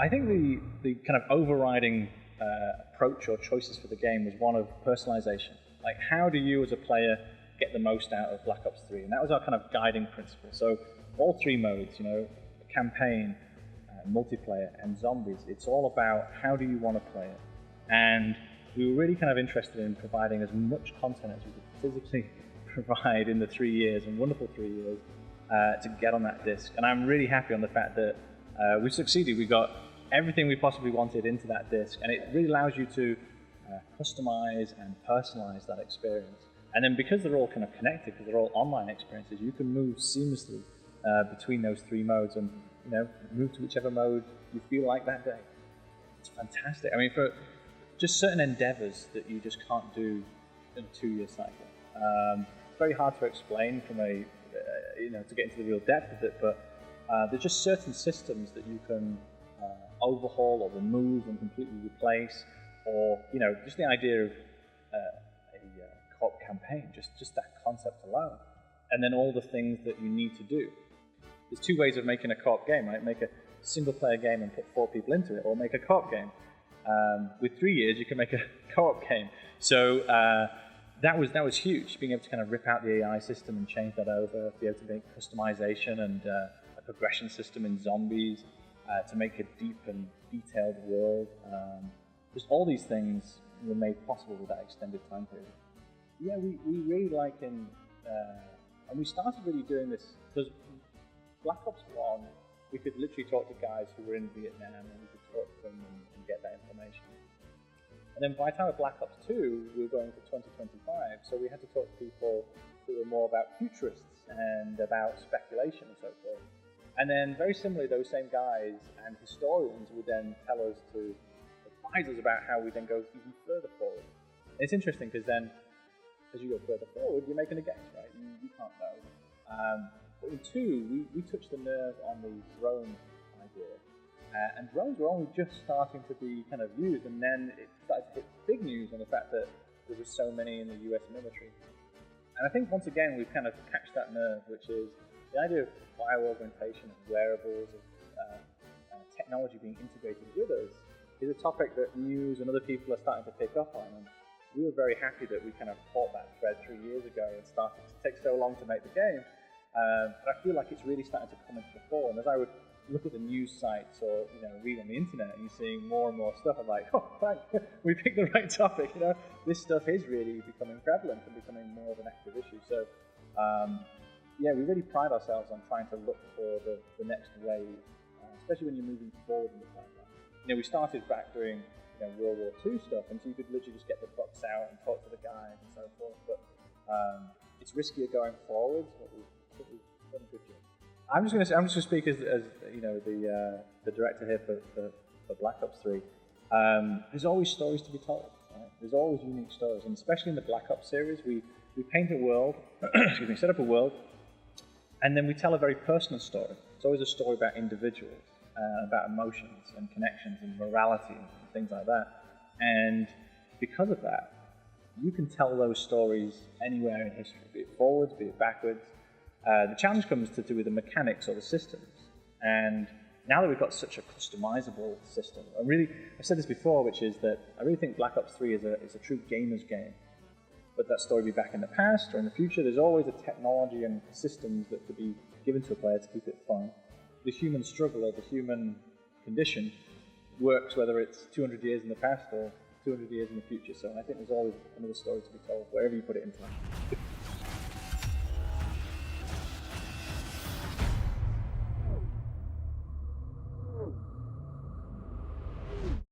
I think the kind of overriding approach or choices for the game was one of personalization. Like, how do you as a player get the most out of Black Ops 3? And that was our kind of guiding principle. So all three modes, campaign, multiplayer, and zombies, it's all about how do you want to play it. And we were really kind of interested in providing as much content as we could physically provide in the 3 years, and wonderful 3 years, to get on that disc. And I'm really happy on the fact that we succeeded. We got everything we possibly wanted into that disc, and it really allows you to customize and personalize that experience. And then because they're all kind of connected, because they're all online experiences, you can move seamlessly between those three modes and move to whichever mode you feel like that day. It's fantastic. I mean, for just certain endeavors that you just can't do in a 2-year cycle. It's very hard to explain from to get into the real depth of it, but there's just certain systems that you can overhaul or remove and completely replace, or just the idea of a co-op campaign, just that concept alone, and then all the things that you need to do. There's two ways of making a co-op game, right? Make a single-player game and put 4 people into it, or make a co-op game. With 3 years, you can make a co-op game. So that was huge, being able to kind of rip out the AI system and change that over, be able to make customization and a progression system in zombies, to make a deep and detailed world. Just all these things were made possible with that extended time period. Yeah, we really like and we started really doing this because Black Ops 1, we could literally talk to guys who were in Vietnam, and we could talk to them and get that information. And then by the time of Black Ops 2, we were going to 2025, so we had to talk to people who were more about futurists and about speculation and so forth. And then very similarly, those same guys and historians would then tell us to advise us about how we then go even further forward. And it's interesting because then, as you go further forward, you're making a guess, right? You can't know. But in 2, we touched the nerve on the drone idea. And drones were only just starting to be kind of used, and then it started to hit big news on the fact that there were so many in the US military. And I think once again we've kind of catched that nerve, which is the idea of bio-augmentation and wearables, of technology being integrated with us, is a topic that news and other people are starting to pick up on. And we were very happy that we kind of caught that thread 3 years ago and started to take so long to make the game. But I feel like it's really starting to come into the fore. And as I would look at the news sites or read on the internet, and you're seeing more and more stuff, I'm like, oh, thank we picked the right topic. This stuff is really becoming prevalent and becoming more of an active issue. So yeah, we really pride ourselves on trying to look for the next wave, especially when you're moving forward in the pipeline. We started back doing World War II stuff, and so you could literally just get the books out and talk to the guys and so forth. But it's riskier going forward, but we've done a good job. I'm just going to speak as the director here for Black Ops 3. There's always stories to be told. Right? There's always unique stories, and especially in the Black Ops series, we paint a world, set up a world, and then we tell a very personal story. It's always a story about individuals, about emotions and connections and morality and things like that. And because of that, you can tell those stories anywhere in history, be it forwards, be it backwards. The challenge comes to do with the mechanics or the systems. And now that we've got such a customizable system, I've said this before, which is that I really think Black Ops 3 is a true gamer's game. But that story be back in the past or in the future, there's always a technology and systems that could be given to a player to keep it fun. The human struggle or the human condition works whether it's 200 years in the past or 200 years in the future. So I think there's always another story to be told wherever you put it into.